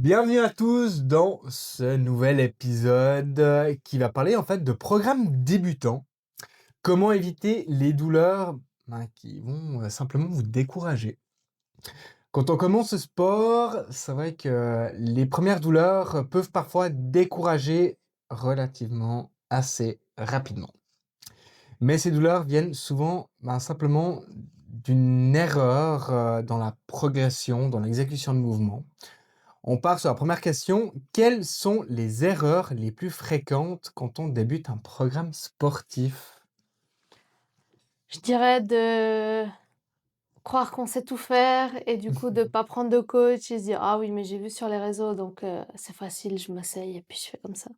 Bienvenue à tous dans ce nouvel épisode qui va parler en fait de programmes débutants. Comment éviter les douleurs qui vont simplement vous décourager. Quand on commence ce sport, c'est vrai que les premières douleurs peuvent parfois décourager relativement assez rapidement. Mais ces douleurs viennent souvent simplement d'une erreur dans la progression, dans l'exécution de mouvements. On part sur la première question. Quelles sont les erreurs les plus fréquentes quand on débute un programme sportif? Je dirais de croire qu'on sait tout faire et du coup de pas prendre de coach et se dire: «Ah oui, mais j'ai vu sur les réseaux donc c'est facile, je m'asseye et puis je fais comme ça»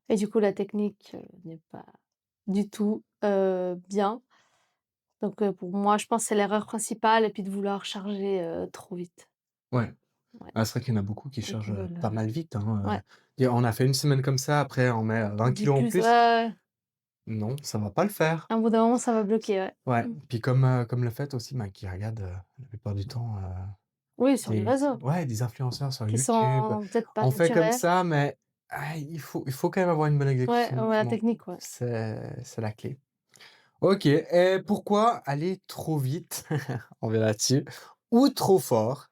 et du coup la technique, n'est pas du tout, bien donc pour moi, je pense que c'est l'erreur principale et puis de vouloir charger, trop vite. Ouais. Ouais, Ah, c'est vrai qu'il y en a beaucoup qui et qui chargent, veulent, pas mal vite, ouais, et on a fait une semaine comme ça, après on met, 20 on dit kilos en plus, ouais, plus. ouais, ouais. Non, ça va pas le faire. À un bout d'un moment, ça va bloquer, ouais. Ouais, Mmh. puis comme le fait aussi, qu'ils regardent, la plupart du temps, Oui, sur les des réseaux, des influenceurs sur qui YouTube. sont peut-être pas On fait comme naturels. ça, mais il faut quand même avoir une bonne Ouais, exécution de ouais, la mouvement. technique, ouais. C'est la clé. OK, et pourquoi aller trop vite, on revient là-dessus, ou trop fort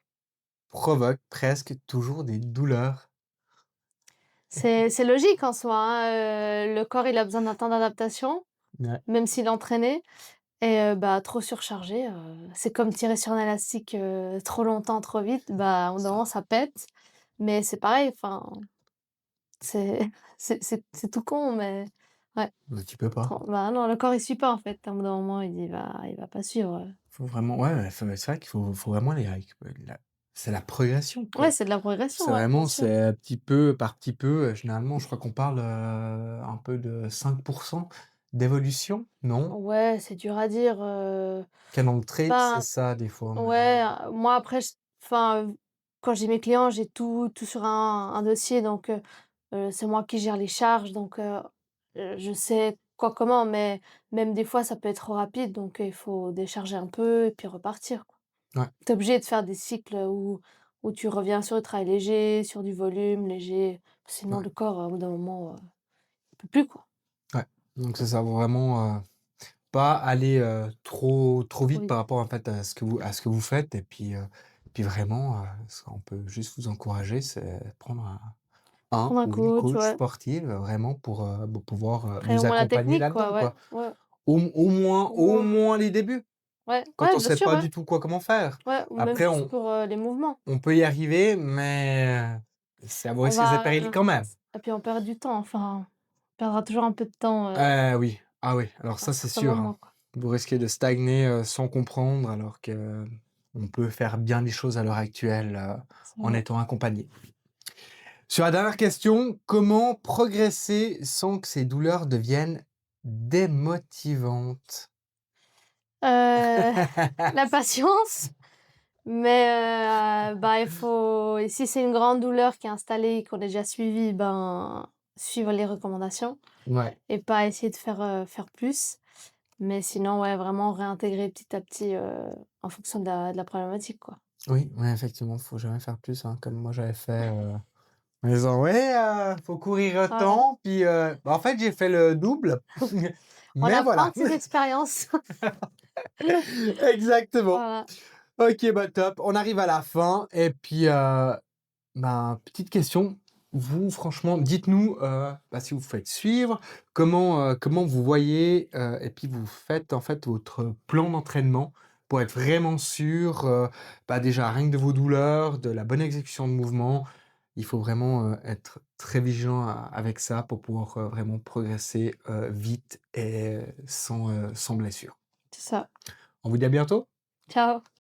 provoque presque toujours des douleurs? C'est logique en soi, hein, le corps il a besoin d'un temps d'adaptation, Ouais, même s'il est entraîné et bah, trop surchargé, c'est comme tirer sur un élastique, trop longtemps, trop vite, bah, au bout d'un ça. moment ça pète. Mais c'est pareil, enfin, c'est c'est tout con, mais ouais, Mais tu peux pas. trop bah, non, le corps il suit pas en fait. À un bout d'un moment il va pas suivre, Faut vraiment, ouais, c'est vrai qu'il faut vraiment aller avec la c'est la progression, quoi. Ouais, c'est de la progression, C'est ouais, bien vraiment, sûr. c'est petit peu par petit peu, généralement, je crois qu'on parle, un peu de 5 d'évolution, non? Ouais, c'est dur à dire, Canon de trade, c'est ben ça des fois, mais ouais, moi après enfin, quand j'ai mes clients, j'ai tout sur un dossier donc c'est moi qui gère les charges donc je sais quoi comment, mais même des fois ça peut être trop rapide donc il faut décharger un peu et puis repartir, quoi. ouais, Tu es obligé de faire des cycles où tu reviens sur le travail léger, sur du volume léger, sinon ouais, le corps, au bout d'un moment, il peut plus, quoi. ouais. Donc c'est ça, vraiment, pas aller, trop Trop vite vite. par rapport, en fait, à ce que vous faites, et puis vraiment, ce qu'on peut juste vous encourager, c'est prendre un Prendre un ou une coach, coach ouais. sportive, vraiment pour pouvoir, Après au vous moins la accompagner technique, quoi, là-dedans, ouais, quoi. ouais. Au moins Au au moins moins les débuts, ouais, quand ouais, on bien sait sûr, pas ouais. du tout comment faire. Ouais, ou même Après juste on pour, les mouvements. on peut y arriver, mais c'est à vos On risques et va périls quand même. et puis on perd du temps, enfin, on perdra toujours un peu de temps, Oui, ah oui, alors à ça c'est certains sûr, hein. moments, quoi. Vous risquez de stagner, sans comprendre, alors qu'on peut faire bien les choses à l'heure actuelle, C'est en vrai. étant accompagné. Sur la dernière question, comment progresser sans que ces douleurs deviennent démotivantes? La patience, mais bah, il faut et si c'est une grande douleur qui est installée et qu'on est déjà suivi, ben, suivre les recommandations Ouais, et pas essayer de faire plus. Mais sinon, ouais, vraiment réintégrer petit à petit, en fonction de la problématique, quoi. oui, ouais, effectivement, faut jamais faire plus, hein, comme moi j'avais fait, en disant: «Ouais, faut courir Voilà. autant», puis, en fait, j'ai fait le double, On mais apprend voilà. de ses expériences. Exactement. Voilà. OK, bah, top. On arrive à la fin, et puis, petite question. Vous, franchement, dites-nous, si vous faites suivre, comment vous voyez, et puis vous faites, en fait, votre plan d'entraînement pour être vraiment sûr, déjà rien que de vos douleurs, de la bonne exécution de mouvement. Il faut vraiment, être très vigilant avec ça pour pouvoir, vraiment progresser, vite et sans blessure. C'est ça. On vous dit à bientôt. Ciao.